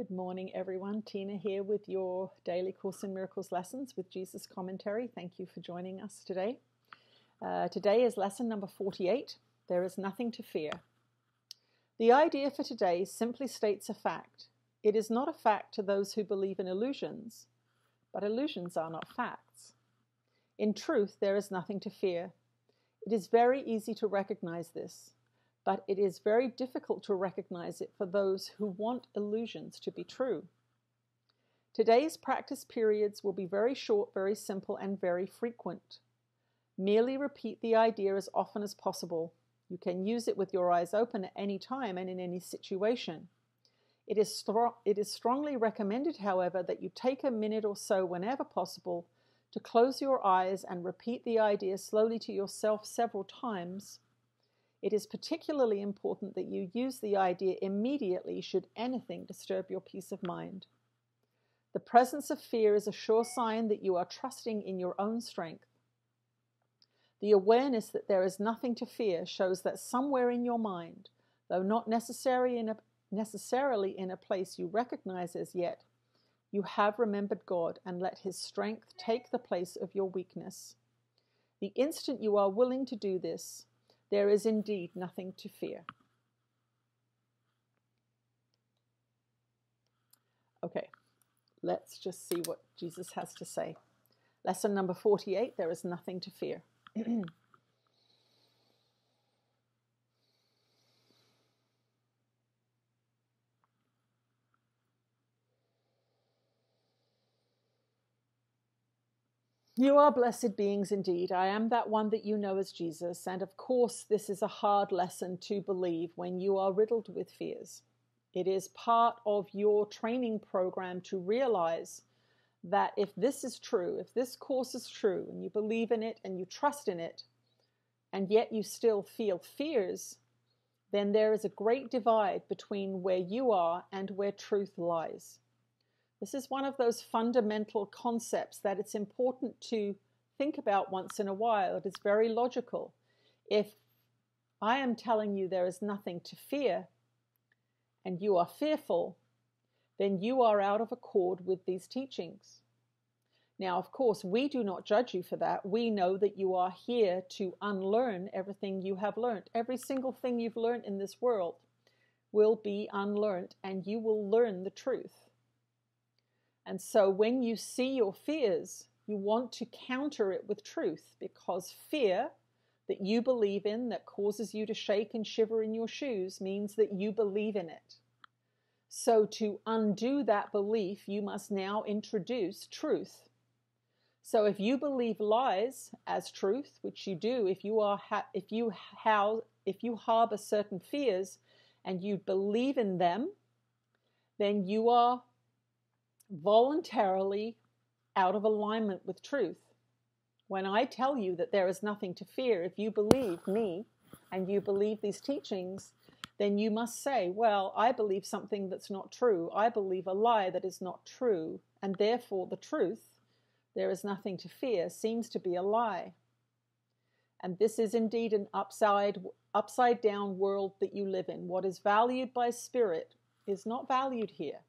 Good morning, everyone. Tina here with your daily Course in Miracles lessons with Jesus commentary. Thank you for joining us today. Today is lesson number 48. There is nothing to fear. The idea for today simply states a fact. It is not a fact to those who believe in illusions, but illusions are not facts. In truth, there is nothing to fear. It is very easy to recognize this, but it is very difficult to recognize it for those who want illusions to be true. Today's practice periods will be very short, very simple, and very frequent. Merely repeat the idea as often as possible. You can use it with your eyes open at any time and in any situation. It is strongly recommended, however, that you take a minute or so whenever possible to close your eyes and repeat the idea slowly to yourself several times. It is particularly important that you use the idea immediately should anything disturb your peace of mind. The presence of fear is a sure sign that you are trusting in your own strength. The awareness that there is nothing to fear shows that somewhere in your mind, though not necessarily in a place you recognize as yet, you have remembered God and let His strength take the place of your weakness. The instant you are willing to do this, there is indeed nothing to fear. Okay, let's just see what Jesus has to say. Lesson number 48, there is nothing to fear. You are blessed beings indeed. I am that one that you know as Jesus. And of course, this is a hard lesson to believe when you are riddled with fears. It is part of your training program to realize that if this is true, if this course is true, and you believe in it and you trust in it, and yet you still feel fears, then there is a great divide between where you are and where truth lies. This is one of those fundamental concepts that it's important to think about once in a while. It is very logical. If I am telling you there is nothing to fear, and you are fearful, then you are out of accord with these teachings. Now, of course, we do not judge you for that. We know that you are here to unlearn everything you have learned. Every single thing you've learned in this world will be unlearned, and you will learn the truth. And so when you see your fears, you want to counter it with truth, because fear that you believe in that causes you to shake and shiver in your shoes means that you believe in it. So to undo that belief, you must now introduce truth. So if you believe lies as truth, which you do, if you harbor certain fears and you believe in them, then you are voluntarily out of alignment with truth. When I tell you that there is nothing to fear, if you believe me and you believe these teachings, then you must say, well, I believe something that's not true. I believe a lie that is not true, and therefore the truth, there is nothing to fear, seems to be a lie. And this is indeed an upside down world that you live in. What is valued by spirit is not valued here.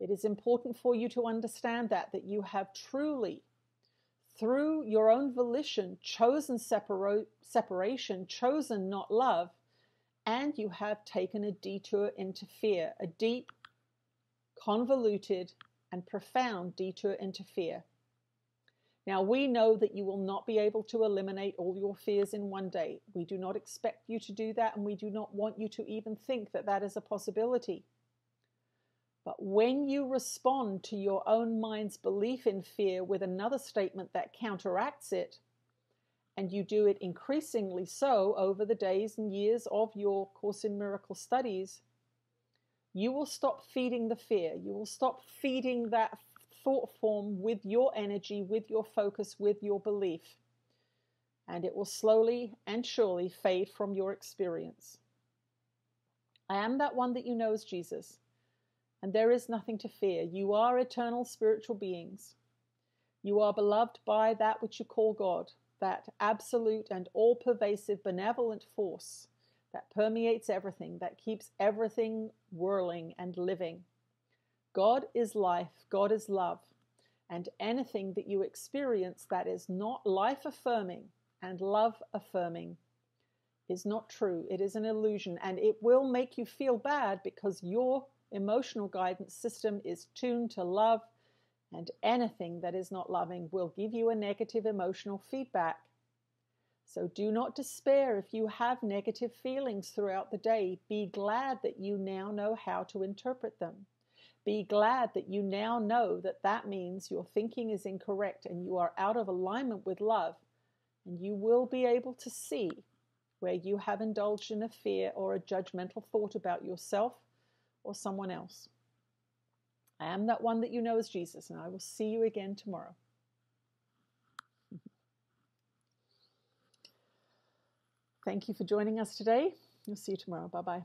It is important for you to understand that you have truly, through your own volition, chosen separation, chosen not love, and you have taken a detour into fear, a deep, convoluted, and profound detour into fear. Now, we know that you will not be able to eliminate all your fears in one day. We do not expect you to do that, and we do not want you to even think that that is a possibility. But when you respond to your own mind's belief in fear with another statement that counteracts it, and you do it increasingly so over the days and years of your Course in Miracles studies, you will stop feeding the fear. You will stop feeding that thought form with your energy, with your focus, with your belief. And it will slowly and surely fade from your experience. I am that one that you know as Jesus. And there is nothing to fear. You are eternal spiritual beings. You are beloved by that which you call God, that absolute and all-pervasive benevolent force that permeates everything, that keeps everything whirling and living. God is life, God is love, and anything that you experience that is not life-affirming and love-affirming is not true. It is an illusion, and it will make you feel bad because your emotional guidance system is tuned to love, and anything that is not loving will give you a negative emotional feedback. So do not despair if you have negative feelings throughout the day. Be glad that you now know how to interpret them. Be glad that you now know that that means your thinking is incorrect and you are out of alignment with love, and you will be able to see where you have indulged in a fear or a judgmental thought about yourself or someone else. I am that one that you know as Jesus, and I will see you again tomorrow. Thank you for joining us today. We'll see you tomorrow. Bye-bye.